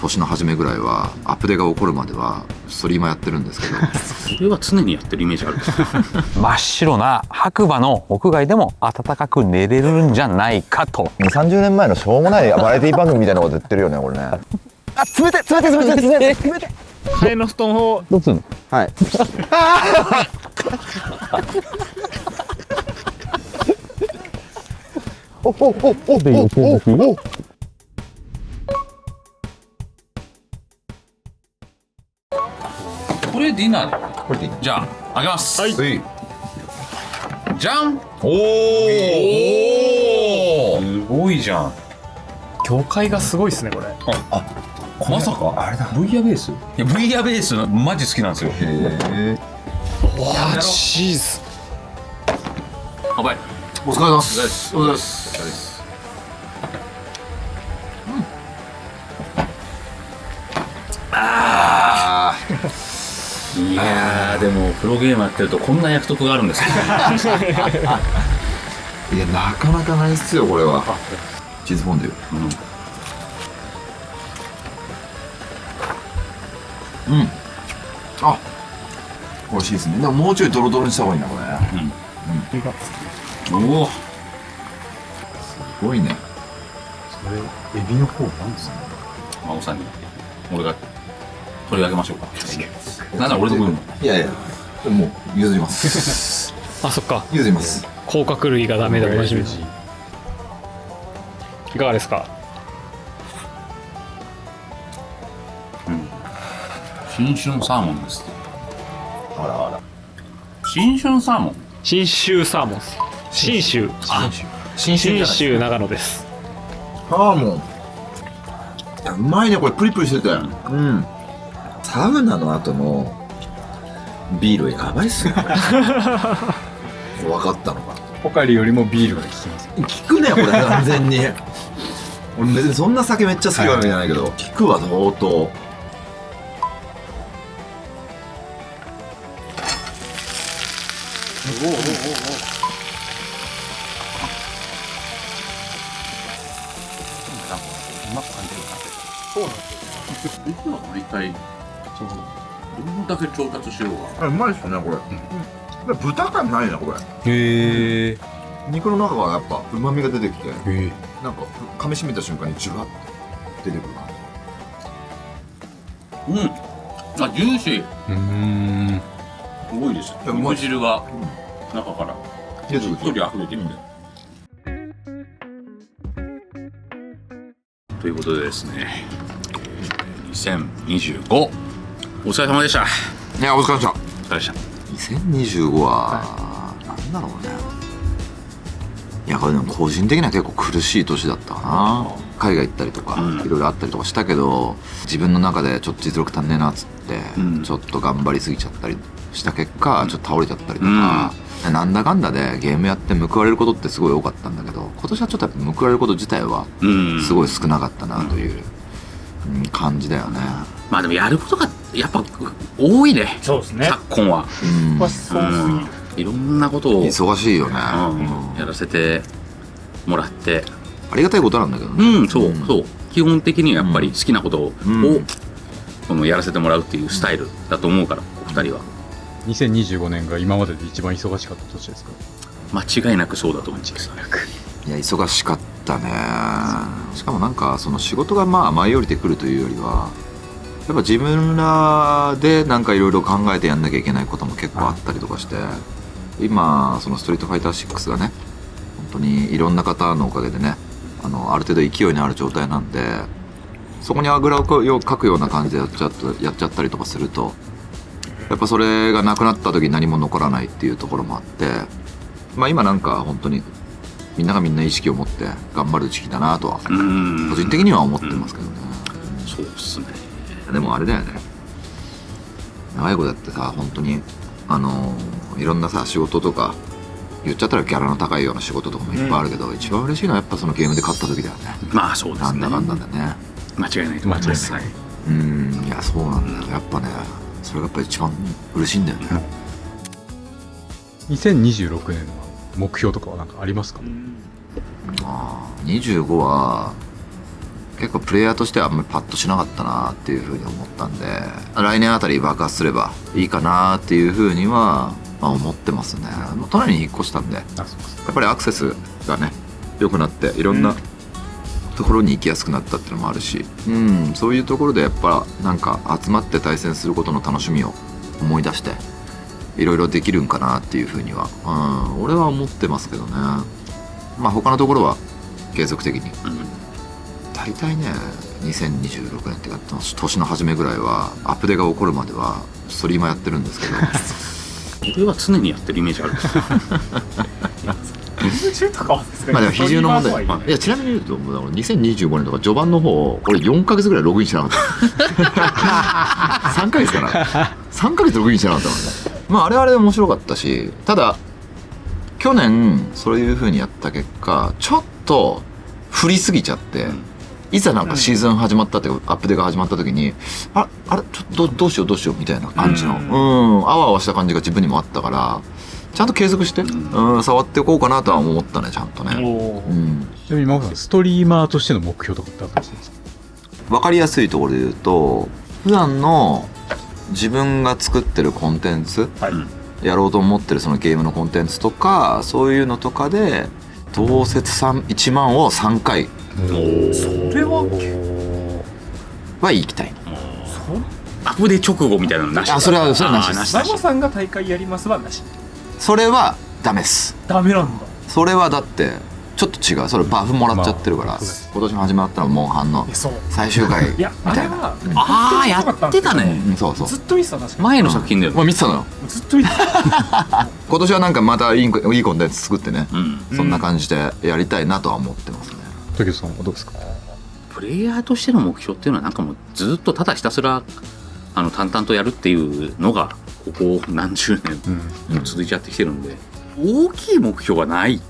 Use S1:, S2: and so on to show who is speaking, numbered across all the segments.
S1: 年の初めぐらいはアップデートが起こるまではストリーマーやってるんですけど
S2: それは常にやってるイメージある
S3: 真っ白な白馬の屋外でも暖かく寝れるんじゃないかと。
S4: 2、30年前のしょうもないバラエティ番組みたいなこと言ってるよねこれね。あ、冷て冷て冷て冷て冷て冷て。
S5: 替えの布団を
S3: どうすんの？
S4: はい。おおおおおお。
S2: これディナーだよね。
S4: これでいい。
S2: じゃあ開けます。
S5: はい
S1: はい。
S2: じゃん。
S1: おお。
S2: すごいじゃん。
S5: 業界がすごいですねこれ。
S2: まさか
S4: あれだ。
S2: ブイヤベース？いやブイヤベースマジ好きなんですよ。
S1: へえ。
S5: わあチーズ。
S2: 乾杯。
S1: お疲れ様です。
S2: お疲れ様です。
S1: あ
S2: いやーでもプロゲームやってるとこんな約束があるんですよ。
S1: あ。いやなかなかないっすよこれは。チーズフォンデュ。うん。あ。美味しいですね。でももうちょいドロドロにした方がいいなこれ。
S2: おお。
S1: すごいね。
S5: それエビの方なんですか。
S2: 真央さんに俺が取り上げましょうか。なんだ俺とこの。
S1: いやいや。もう譲ります。
S5: あそっか。
S1: 譲ります。
S5: 甲殻類がダメでおなじみ。いかがですか。
S2: 新春サーモンです。
S1: あらあら。
S2: 新春サーモン。
S5: 信州サーモン。信州。
S1: 新
S5: 信州長野です。
S1: サーモン。いやうまいねこれプリプリしてて。うん。サウナの後のビールやばいっすね。これ分かったのか。
S6: ポカリよりもビールが効きます。
S1: 効くねこれ完全に。俺別にそんな酒めっちゃ好きわけじゃないけど、効くわ相当。
S2: うまく感じるなって。そうなんですよ。いつも毎回どんだけ調達しようが。
S1: うまいっすねこれ。豚感ないなこれ。
S6: へえ。
S1: 肉の中からやっぱ旨味が出てきて、
S6: へえ。
S1: なんか噛み締めた瞬間にジュワッて出てくる感じ。
S2: うん。あジューシー。
S6: うん。
S2: すごいですよ。
S1: いやうまい
S2: 肉汁が中から
S1: 出てくる。
S2: しっとり溢れてきて。ということでですね、2025お疲れ様でした。
S1: いやお疲れ様でした。
S2: お疲れでした。
S1: 2025は、なんだろうね。いやこれでも個人的には結構苦しい年だったかな。海外行ったりとか、いろいろあったりとかしたけど、自分の中でちょっと実力足んねえなっつって、ちょっと頑張りすぎちゃったりした結果、ちょっと倒れちゃったりとか、なんだかんだでゲームやって報われることってすごい多かったんだけど、今年はちょっとやっぱ報われること自体はすごい少なかったなという感じだよね。
S2: まあでもやることがやっぱ多いね。
S5: そうですね。
S2: 昨今は。いろんなことを
S1: 忙しいよね。
S2: やらせてもらって
S1: ありがたいことなんだけどね。
S2: そう基本的にはやっぱり好きなことをこのやらせてもらうっていうスタイルだと思うから、お二人は
S6: 2025年が今までで一番忙しかった年ですか？
S2: 間違いなくそうだと思います。
S1: いや忙しかったね。しかもなんかその仕事がまあ舞い降りてくるというよりは、やっぱ自分らでなんかいろいろ考えてやんなきゃいけないことも結構あったりとかして、今そのストリートファイター6がね、本当にいろんな方のおかげでね、ある程度勢いのある状態なんで、そこにあぐらをかくような感じでやっちゃったりとかすると、やっぱそれがなくなった時に何も残らないっていうところもあって、まあ今なんか本当にみんながみんな意識を持って頑張る時期だなとは個人的には思ってますけどね。
S2: そうっすね。
S1: でもあれだよね、長いことやってさ、本当にいろんなさ仕事とか言っちゃったらギャラの高いような仕事とかもいっぱいあるけど、一番嬉しいのはやっぱそのゲームで勝った時だよね。
S2: まあそうですね。
S1: なんだかんだでね。
S2: 間違いないと思います。
S6: 間違い
S1: いやそうなんだよ。やっぱねそれがやっぱ一番嬉しいんだよね。
S6: 2026年の目標とかは何かありますか？25
S1: は結構プレイヤーとしてはあんまりパッとしなかったなっていうふうに思ったんで、来年あたり爆発すればいいかなっていうふうには、まあ、思ってますね。もう都内に引っ越したんで、やっぱりアクセスがね良くなっていろんなところに行きやすくなったっていうのもあるし、そういうところでやっぱなんか集まって対戦することの楽しみを思い出していろいろできるんかなっていうふうには、俺は思ってますけどね。まあ他のところは継続的に、大体ね2026年っていうか年の初めぐらいはアップデートが起こるまではストリーマーやってるんですけど
S2: 俺は常にやってるイメージある
S5: 比重とかはさすがに
S1: まあでも比重の問題、
S5: ストリーマーとはい
S1: いやちなみに言うと2025年とか序盤の方俺4ヶ月ぐらいログインしてなかった3ヶ月かな3ヶ月ログインしてなかったもんね。まああれはあれで面白かったし、ただ去年そういう風にやった結果ちょっと振りすぎちゃって、いざなんかシーズン始まったってアップデートが始まった時にあれちょっとどうしようみたいな感じのあわあわした感じが自分にもあったから、ちゃんと継続して触っていこうかなとは思ったね、ちゃんとね。
S6: ちなみに真帆さんストリーマーとしての目標とかってあったりするんですか？
S1: 分かりやすいところで言うと、普段の自分が作ってるコンテンツ、やろうと思ってるそのゲームのコンテンツとかそういうのとかで同説1万を3回
S5: それは
S1: 行きたい。
S2: アップデ直後みたいなのなし？
S1: それはなしです。
S5: マモさんが大会やりますはなし。
S1: それはダメっす。
S5: ダメなんだ。
S1: それはだってちょっと違う。それバフもらっちゃってるから、今年も始まったのモンハンの
S5: そう
S1: 最終回み
S5: いやあ
S1: たいな。
S5: れは
S2: やってたね。
S1: そうそう
S5: ずっと見てた確かに
S2: 前の作品だよね。
S1: もう見てたのよ。
S5: ずっと見てた
S1: 今年はなんかまたいいコンテンツ作ってね、
S2: うん
S1: そんな感じでやりたいなとは思ってますね。
S6: 竹内さんはどうですか？
S2: プレイヤーとしての目標っていうのはなんかもうずっとただひたすら淡々とやるっていうのがここ何十年続いちゃってきてるんで、大きい目標はない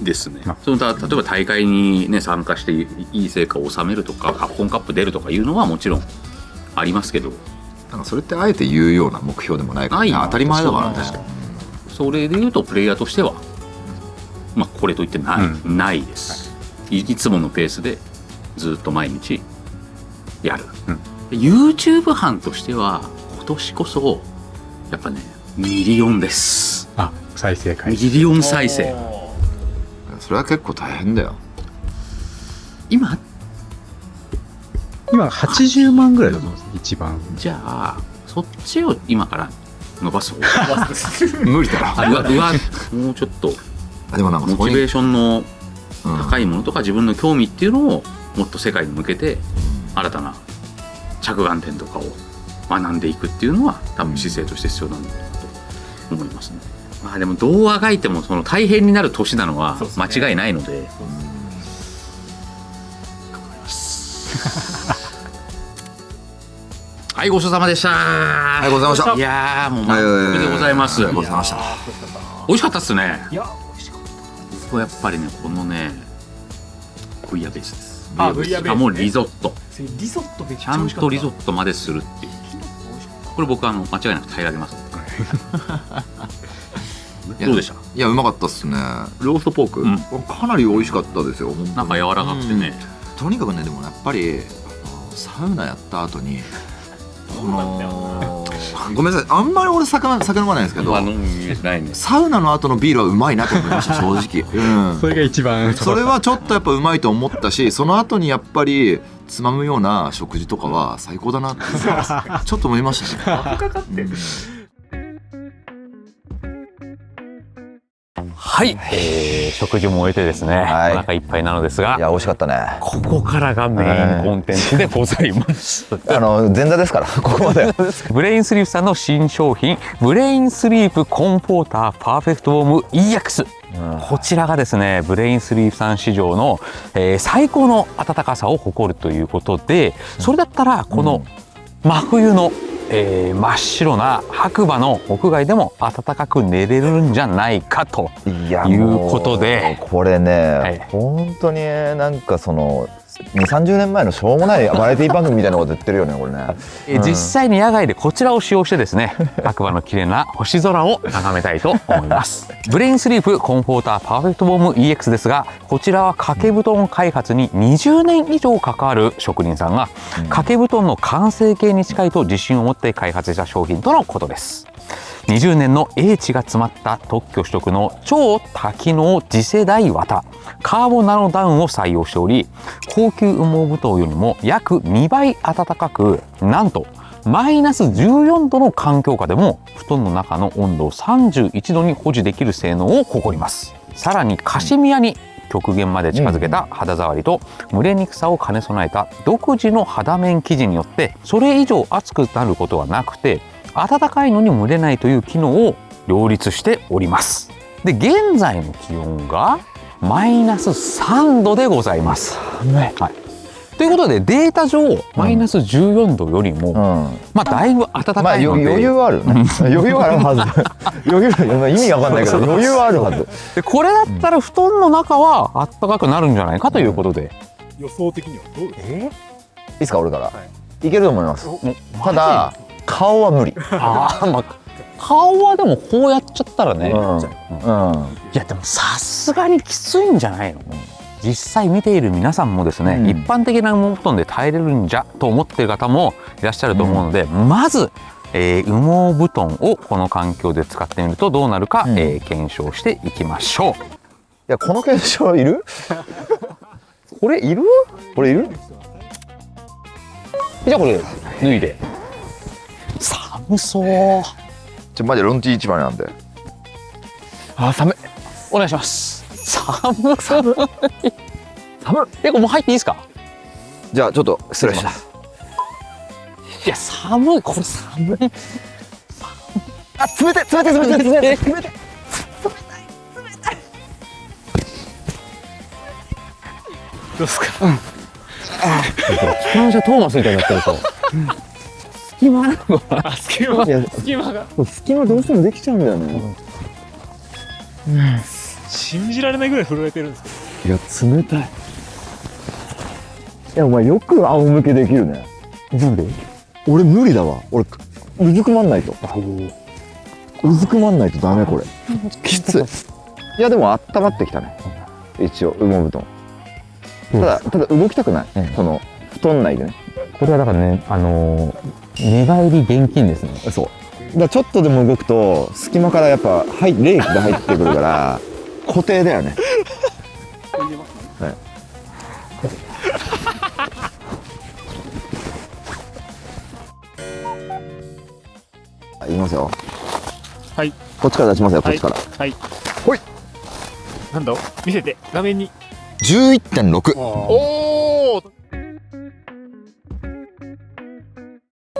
S2: ですね。例えば大会に、ね、参加していい成果を収めるとかカプコンカップ出るとかいうのはもちろんありますけど、
S1: なんかそれってあえて言うような目標でもないからね、当たり前だからね。
S2: 確かにそれでいうとプレイヤーとしてはまあこれといってないです、いつものペースでずっと毎日やる、YouTube 班としては今年こそやっぱねミリオンです。
S6: 再生回
S2: ミ
S6: 数
S2: リオン再生。
S1: それは結構大変だよ。
S2: 今
S6: 80万ぐらいだと思うんです一番。
S2: じゃあそっちを今から伸ばす方
S1: 無理だろ。
S2: もうちょっと
S1: でもなんかそこに
S2: モチベーションの高いものとか自分の興味っていうのをもっと世界に向けて新たな着眼点とかを学んでいくっていうのは多分姿勢として必要なんだと思いますね。まあでもどうあがいてもその大変になる年なのは間違いないので、はい、ごちそうさまでした。
S1: ありがとうございました。
S2: いやーもう満腹でございます。
S1: ありがとうございました。
S2: 美味しかったっすね。
S5: いや美味しかった
S2: 僕はやっぱりねこのねブイヤベースです。
S5: ブイヤベースね
S2: もうリゾット
S5: リゾットめっち
S2: ちゃん
S5: ゃ美味しかった。
S2: とリゾットまでするっていう、これ僕間違いなく平らげますどうでした？
S1: いやうまかったっすね。ローストポーク、かなり美味しかったですよ。
S2: なんか柔らかくてね、
S1: とにかくね、でもやっぱりサウナやった後にごめんなさい、あんまり俺酒飲まないんですけど、
S2: 飲むイメージないね。
S1: サウナの後のビールはうまいなと思いました正直、
S6: それが一番
S1: それはちょっとやっぱうまいと思ったし、その後にやっぱりつまむような食事とかは最高だなってちょっと思いましたね。
S5: かかってる。
S3: はい、食事も終えてですね、
S4: はい
S3: お腹いっぱいなのですが、
S4: いや美味しかったね。
S3: ここからがメインコンテンツでございます。
S4: 前座ですからここまで。
S3: ブレインスリープさんの新商品ブレインスリープコンフォーターパーフェクトウォーム EX、こちらがですねブレインスリープさん市場の、最高の暖かさを誇るということで、それだったらこの真冬の、真っ白な白馬の屋外でも暖かく寝れるんじゃないかということで、
S4: これね、
S3: はい
S4: 本当になんかその2、30年前のしょうもないバラエティ番組みたいなこと言ってるよねこれね。
S3: 実際に野外でこちらを使用してですね、白馬の綺麗な星空を眺めたいと思います。ブレインスリープコンフォーターパーフェクトウォーム EX ですが、こちらは掛け布団開発に20年以上関わる職人さんが掛け布団の完成形に近いと自信を持って開発した商品とのことです。20年の英知が詰まった特許取得の超多機能次世代綿カーボナノダウンを採用しており、高級羽毛布団よりも約2倍暖かく、なんとマイナス14度の環境下でも布団の中の温度を31度に保持できる性能を誇ります。さらにカシミヤに極限まで近づけた肌触りと蒸れにくさを兼ね備えた独自の肌面生地によって、それ以上熱くなることはなくて暖かいのに蒸れないという機能を両立しております。で、現在の気温がマイナス3度でございます。はい、ということでデータ上マイナス14度よりも、まあだいぶ暖かいので、
S4: 余裕はあるね。余裕はあるはず。余裕、意味わかんないけど余裕はあるはず。
S3: でこれだったら布団の中は暖かくなるんじゃないかということで、
S5: 予想的にはどうですか？
S4: いいですか俺から。いけると思います。ただ顔は無理。
S3: まあ顔はでもこうやっちゃったらね、いやでもさすがにきついんじゃないの？実際見ている皆さんもですね、一般的な羽毛布団で耐えれるんじゃと思っている方もいらっしゃると思うので、まず、羽毛布団をこの環境で使ってみるとどうなるか、検証していきましょう。
S4: いやこの検証いる？
S3: これいる？
S4: これいる？
S3: じゃあこれ脱いで。寒そう。
S4: マジロンティー一番なんで。あ、寒い。
S3: お願いします。寒い。寒い。これもう入っていいですか？
S4: じゃあちょっと失礼します。
S3: いや寒い、これ寒い。
S4: あ、冷たい冷たい冷たい冷たい冷たい。
S5: どうですか？
S3: 機関車トーマスみたいになってると。隙間なのかな？
S5: 隙間が
S4: 隙間どうしてもできちゃうんだよね。
S5: 信じられないぐらい震えてるんですけど。
S4: いや冷たい。いやお前よく仰向けできるね。
S3: なんで？
S4: 俺無理だわ。俺うずくまんないと。うずくまんないとダメこれ。きつい。いやでも温まってきたね。一応羽毛布団。ただ動きたくない。その布団内でね。
S3: これはだからね、寝返り厳禁ですね。
S4: そう。だからちょっとでも動くと隙間からやっぱ冷気が入ってくるから固定だよね。はい。いきますよ。
S5: はい。
S4: こっちから出しますよ。こっちから。
S5: はい。
S4: ほい。
S5: なんだ？見せて画面に。
S4: 11.6。
S5: おお。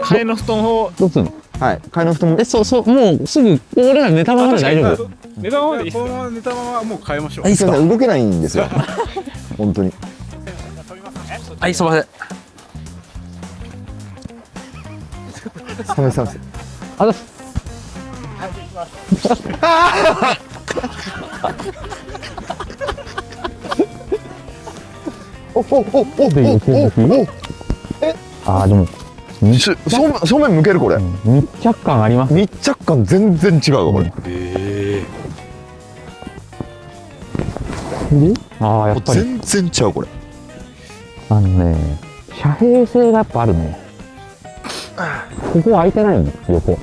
S5: 替えの布団を
S3: どうするの？
S4: はい。替えの布団も。
S3: もうすぐ俺ら寝たままで大丈夫？
S5: 寝たままでいいです
S6: この
S5: か？
S6: まま寝たままもう変えましょう。
S3: いいっすか？
S4: 動けないんですよ。本当に。
S3: はい、すいません。
S4: 寒い寒い。
S3: あのあーでも
S4: 正面向けるこれ。
S3: 密着感あります。
S4: 密着感全然違うわこれ。
S3: ああやっぱり
S4: 全然違うこれ。
S3: 遮蔽性がやっぱあるね。ここ空いてないの横。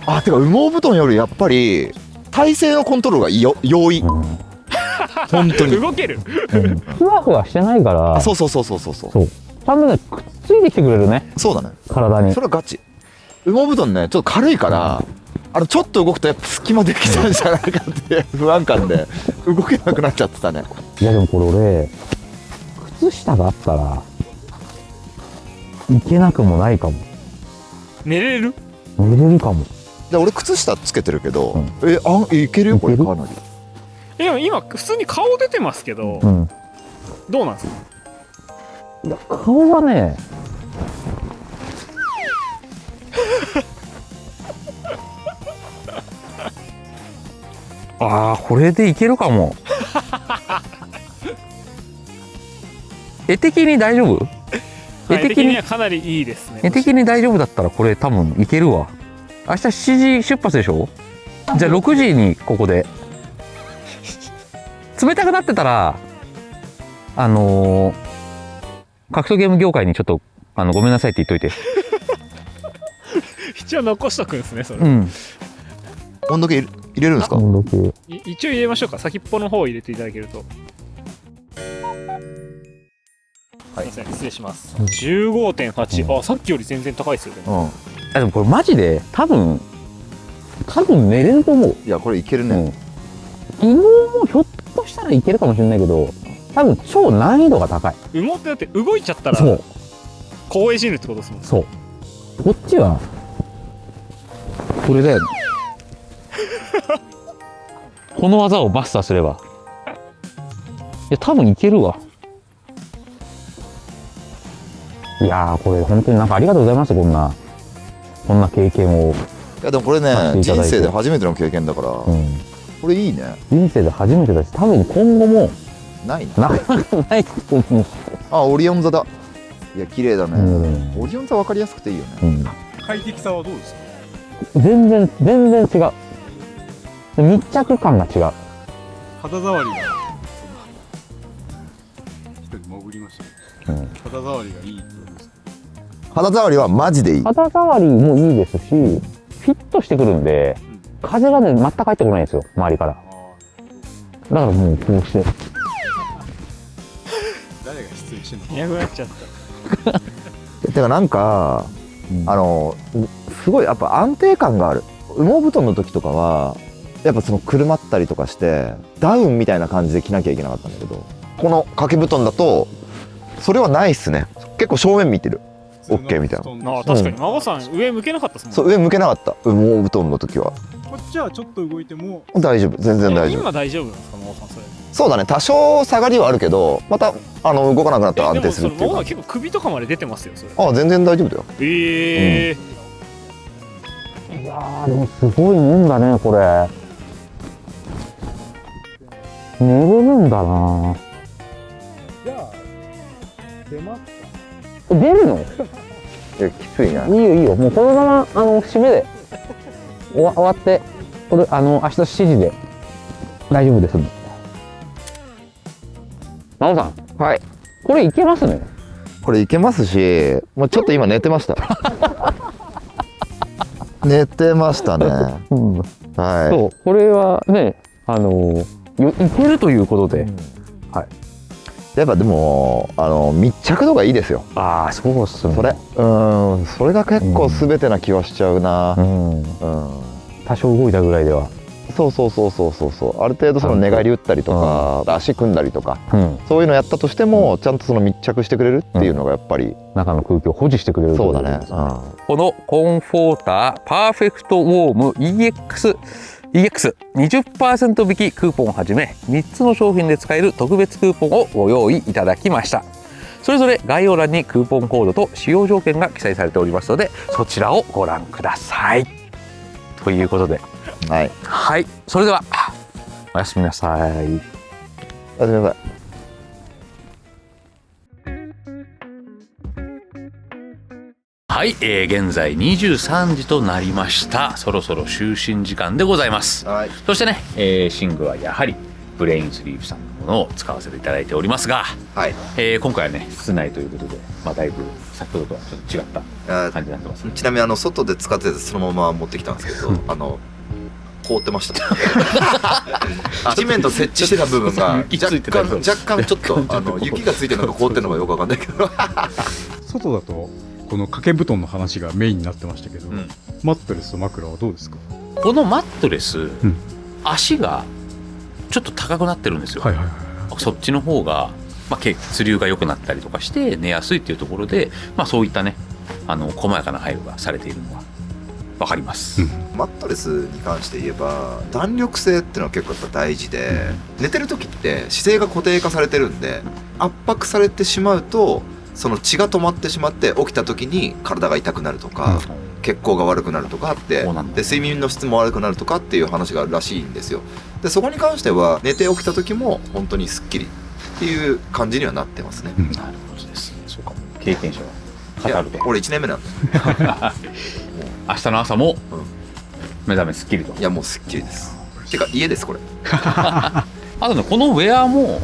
S4: あ、てか羽毛布団よりやっぱり体勢のコントロールが容易。本当に。
S5: 動ける。
S3: ふわふわしてないから。
S4: そう。
S3: ちゃんとねくっついてきてくれるね。
S4: そうだね。
S3: 体に
S4: そ。れはガチ。羽毛布団ねちょっと軽いから、ちょっと動くとやっぱ隙間できちゃうんじゃないかって不安感で動けなくなっちゃってたね。
S3: いやでもこれ俺靴下があったらいけなくもないかも。
S5: 寝れる？
S3: 寝れるかも。
S4: で俺靴下つけてるけど、いけるよこれ
S3: いける
S4: かなり。
S5: でも今普通に顔出てますけど、どうなんですか？
S3: いや顔はねああこれでいけるかも。絵的に大丈夫？
S5: 絵的にはかなりいいですね。
S3: 絵的に大丈夫だったらこれ多分いけるわ。明日7時出発でしょ？じゃあ6時にここで。冷たくなってたら格闘ゲーム業界にちょっとごめんなさいって言っといて。
S5: 一応残しとくんですね、それ。
S3: うん。
S4: 温度計入れるんですか？
S5: 一応入れましょうか。先っぽの方を入れていただけると。すいません、失礼します。15.8。あ、さっきより全然高いですよね。
S4: うん。
S3: でもこれマジで多分寝れると思う。
S4: いやこれいけるね。
S3: 昨日もひょっとしたらいけるかもしれないけど、多分超難易度が高い。
S5: 羽毛ってだって動いちゃったら
S3: そう
S5: 凍え死ぬってことですもんね。
S3: そう。こっちはこれだよね。この技をマスターすれば、いや多分いけるわ。いやーこれ本当になんかありがとうございます。こんな経験を、
S4: いやでもこれね
S3: させていただいて
S4: 人生で初めての経験だから、これいいね。
S3: 人生で初めてだし、多分今後も
S4: ないね。
S3: なかなかないと思う。
S4: あ、オリオン座だ。いや綺麗だね。
S3: うん
S4: オリオン座分かりやすくていいよね。
S6: 快適さはどうですか？
S3: 全然違う。密着感が違う。
S6: 肌触りが一人潜りましたね。肌触りがいいってことですか？
S4: 肌触りはマジでいい。
S3: 肌触りもいいですし、フィットしてくるんで、風がね全く入ってこないんですよ、周りから。だからもうこうして
S6: 誰が失礼してんの？
S5: いなくなっちゃった。
S4: てかなんか、すごいやっぱ安定感がある。羽毛布団の時とかはやっぱそのくるまったりとかしてダウンみたいな感じで着なきゃいけなかったんだけど、この掛け布団だとそれはないっすね。結構正面見てる。オッケーみたいな。
S5: あ、確かに孫さん上向けなかったですもんね。
S4: そう上向けなかった羽毛布団の時は。
S6: こっちはちょっと動いても
S4: 大丈夫、全然大丈夫。
S5: 今大丈夫なんですか、孫さんそれ。
S4: そうだね、多少下がりはあるけどまた動かなくなったら安定するっていうか。
S5: でもその孫さん結構首とかまで出てますよ、それ。
S4: あ、全然大丈夫だよ。
S3: いやーでもすごいもんだねこれ。寝れるんだな。
S6: じゃあ出ますか？
S3: 出るの？
S4: いやきついね。
S3: いいよいいよ、もうこのまま締めで終わって、これ明日7時で大丈夫ですんで。真央さん、
S4: はい、
S3: これいけますね。
S4: これいけますし、もうちょっと今寝てました寝てましたね。はい。
S3: そう、これはねいけるということで、
S4: やっぱでも密着度がいいですよ。
S3: ああそうっすね。
S4: それが結構全てな気はしちゃうな。
S3: 多少動いたぐらいでは。
S4: そうある程度その寝返り打ったりとか、足組んだりとか、そういうのやったとしてもちゃんとその密着してくれるっていうのがやっぱり、
S3: 中の空気を保持してくれる。
S4: そうだね。
S3: このコンフォーターパーフェクトウォーム EX20% 引きクーポンをはじめ3つの商品で使える特別クーポンをご用意いただきました。それぞれ概要欄にクーポンコードと使用条件が記載されておりますので、そちらをご覧ください。ということで、はい、それではおやすみなさい。
S4: おやすみなさい。
S2: はい、現在23時となりました。そろそろ就寝時間でございます。そしてね、寝具はやはりブレインスリープさんのものを使わせていただいておりますが、今回はね室内ということで、だいぶ先ほどとはちょっと違った感じになってます、ね。
S1: ちなみに外で使っててそのまま持ってきたんですけど、凍ってました地面と接地してた部分が若干ちょっと雪がついてるのか凍ってるのかよくわかんないけど
S6: 外だとこの掛け布団の話がメインになってましたけど、マットレスと枕はどうですか？
S2: このマットレス、足がちょっと高くなってるんですよ。そっちの方が、血流が良くなったりとかして寝やすいっていうところで、そういったね細やかな配慮がされているのは分かります、
S1: マットレスに関して言えば弾力性っていうのは結構やっぱ大事で、寝てる時って姿勢が固定化されてるんで圧迫されてしまうとその血が止まってしまって起きた時に体が痛くなるとか、血行が悪くなるとかあって、で睡眠の質も悪くなるとかっていう話があるらしいんですよ。でそこに関しては寝て起きた時も本当にすっきりっていう感じにはなってますね。
S2: なるほどです。そうかも経験者は語ると。
S1: 俺1年目なんだ。
S2: 明日の朝も目覚めすっきりと。
S1: いやもうすっきりです。てか家ですこれ。
S2: あとねこのウェアも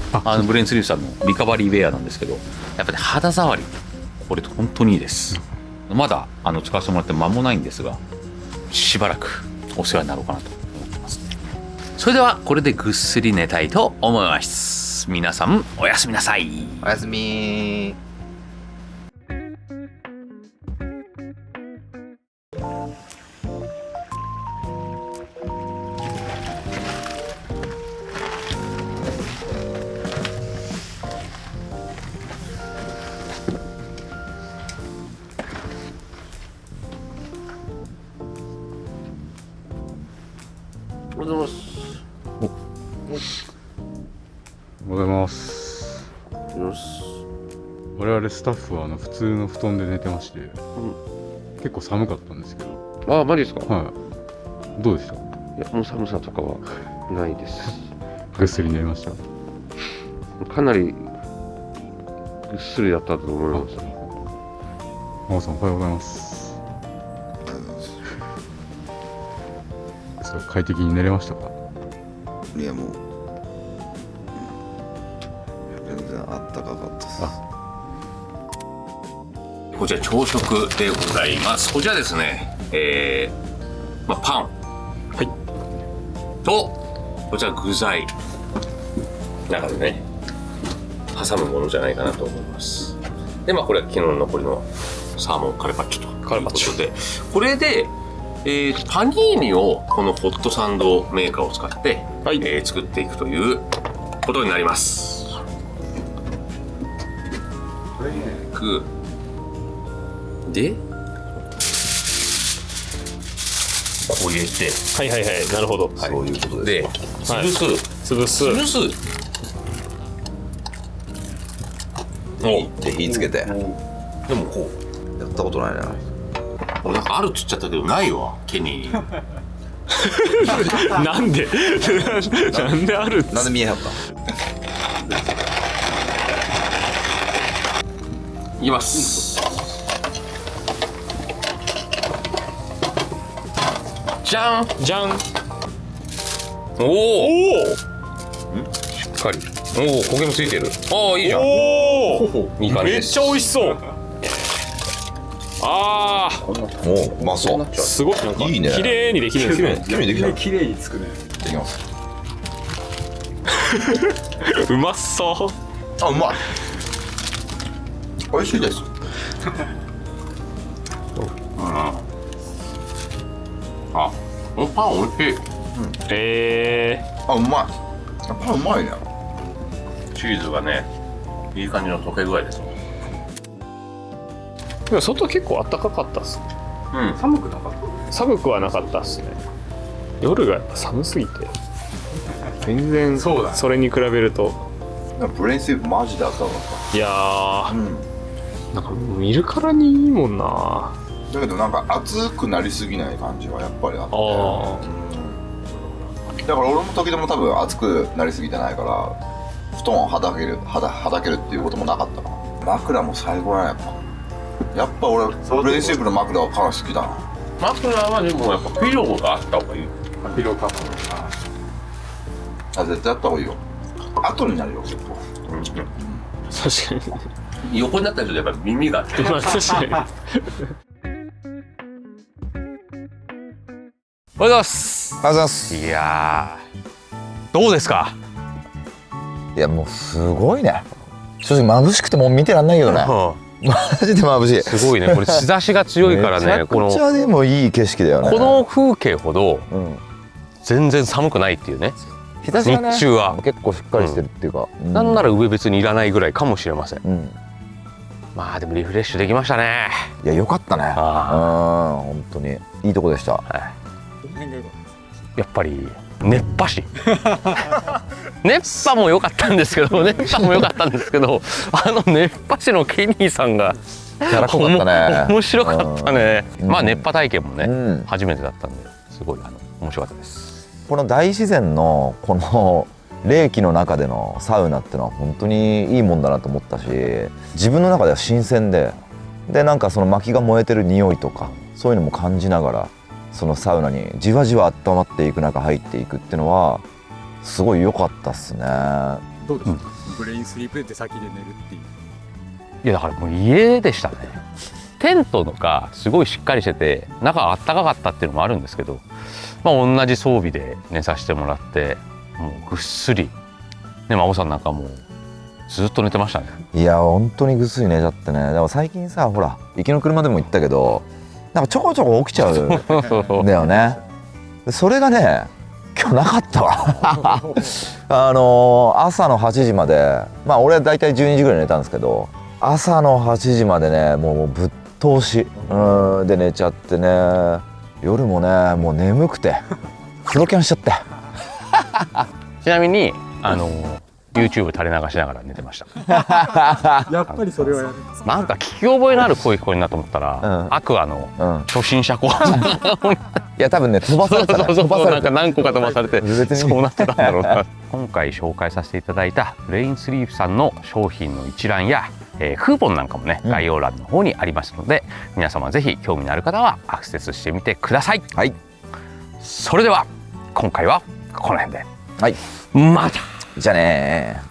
S2: ブレインスリープさんのリカバリーウェアなんですけど、やっぱり肌触りこれ本当にいいです。まだ使わせてもらって間もないんですが、しばらくお世話になろうかなと思ってますね。それではこれでぐっすり寝たいと思います。皆さんおやすみなさい。
S1: おやすみ。
S2: おはようございます。
S6: おはようございます。
S2: よし。
S6: 我々スタッフは普通の布団で寝てまして、結構寒かったんですけど。
S7: ああ、マジですか。
S6: はい。どうでした？
S7: いや、もう寒さとかはないです。
S6: ぐっすり寝れました？
S7: かなりぐっすりだったと思います。
S6: 真央さんおはようございます。快適に寝れましたか？
S1: いやもう全然あったかかったです。
S2: こちら朝食でございます。こちらですね、パン、とこちら具材中でね挟むものじゃないかなと思います。でこれは昨日の残りのサーモンカルパッチョということで、これでパニーニをこのホットサンドメーカーを使って、作っていくということになります。でこう入れて、
S5: はいはいはい、なるほど。
S1: そういうことで
S2: で潰す、
S1: で火つけて。
S2: でもこ
S1: やったことないな。
S2: うなんかあるっつっちゃったけどないわケニー。
S5: なんでなんである
S1: なんで見えはった
S2: いきます。じゃん
S5: じゃん。
S2: お
S5: おお、
S2: しっかり。おお焦げもついてる。ああいいじゃん。
S5: おお、
S2: いい感じです。
S5: めっちゃ美味しそう。ああ、
S1: おうまそう。
S5: すごいなんか
S1: いいね
S5: 綺麗にできるんですね。
S1: 綺麗にできた。
S6: 綺麗につくね。
S1: できます。
S5: うまそう。
S1: あ、うまい。美味しいです。
S2: あ、このパン美味しい。
S1: あ、うまい。パンうまいね。
S2: チーズがねいい感じの溶け具合です。
S5: でも外結構暖かかったっすね。
S2: うん。
S5: 寒くはなかったっすね。夜がやっぱ寒すぎて全然それに比べると、
S1: ブレインスリープマジであったかかっ
S5: いや
S1: た。
S5: ー、なんか見るからにいいもんな。
S1: だけどなんか熱くなりすぎない感じはやっぱりあって。だから俺も時でも多分熱くなりすぎてないから布団をはだけるっていうこともなかったかな。枕も最高やね。やっぱ俺ブレインスリープの枕はかなり好きだな。
S2: 枕はでもやっぱピローがあった方がいい。
S6: ピローカップ。
S1: あ、絶対やった方がいいよ。後になるよ結構。
S5: 確かに。
S2: 横になった人でやっぱ耳が
S5: まあ確かに。
S3: おはようございます。
S4: ありがとうございます。
S3: いやーどうですか？
S4: いやもうすごいね。正直眩しくてもう見てらんないけどね。マジで眩しい。
S3: すごいね。これ日差しが強いからね。
S4: めちゃくちゃでもいい景色だよね。
S3: この風景ほど
S4: うん、
S3: 全然寒くないっていうね。
S4: 日差しがね、
S3: 日中は
S4: 結構しっかりしてるっていうか、
S3: なんなら上別にいらないぐらいかもしれません。
S4: うん、
S3: まあでもリフレッシュできましたね。
S4: いやよかったね。うん、
S3: あ
S4: 本当にいいとこでした。
S3: やっぱり熱波師熱波も良かったんですけど熱波も良かったんですけど熱波師のケニーさんが
S4: キャラ濃かったね。
S3: 面白かったね。
S4: うん
S3: まあ熱波体験もね、
S4: うん、
S3: 初めてだったんですごい面白かったです。
S4: この大自然のこの冷気の中でのサウナってのは本当にいいもんだなと思ったし、自分の中では新鮮で、なんかその薪が燃えてる匂いとかそういうのも感じながら、そのサウナにじわじわ温まっていく中入っていくっていうのはすごい良かったっすね。
S6: どうですか、ブレインスリープで出先で寝るっていう。
S3: いやだからもう家でしたね。テントとかすごいしっかりしてて中があったかかったっていうのもあるんですけど、まあ、同じ装備で寝させてもらってもうぐっすりで、孫さんなんかもうずっと寝てましたね。
S4: いや本当にぐっすり寝ちゃってね。でも最近さ、ほら行きの車でも言ったけど、なんかちょこちょこ起きちゃうんだよね。それがね今日なかったわ朝の8時まで、まあ俺は大体12時ぐらい寝たんですけど、朝の8時までねもうぶっ通しで寝ちゃってね、夜もねもう眠くてプロキャンしちゃって
S3: ちなみにYouTube 垂れ流しながら寝てました
S6: やっぱりそれはやるんですか。
S3: なんか聞き覚えのある声聞こえになと思ったら、アクアの初心者コー
S4: いや多分ね飛ばされたね。
S3: そう
S4: 飛ばされた
S3: なんか何個か飛ばされて
S4: 別に
S3: そうなってたんだろうな今回紹介させていただいたブレインスリープさんの商品の一覧や、クーポンなんかもね概要欄の方にありますので、皆様ぜひ興味のある方はアクセスしてみてください。
S4: はい、
S3: それでは今回はこの辺で、
S4: はい、
S3: また
S4: じゃあねー。